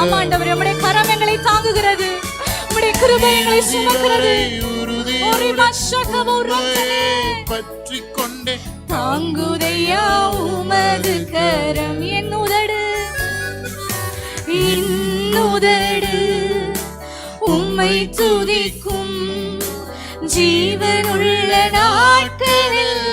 ஆமாண்டவரே, உம்முடைய கரம் எங்களை தாங்குகிறது, உம்முடைய கிருபை எங்களை சுமக்கிறது. பற்றிக் கொண்டே தாங்குதையா உமது கரம். என் உதடு உம்மை துதிக்கும் ஜீவனுள்ள நாட்களில்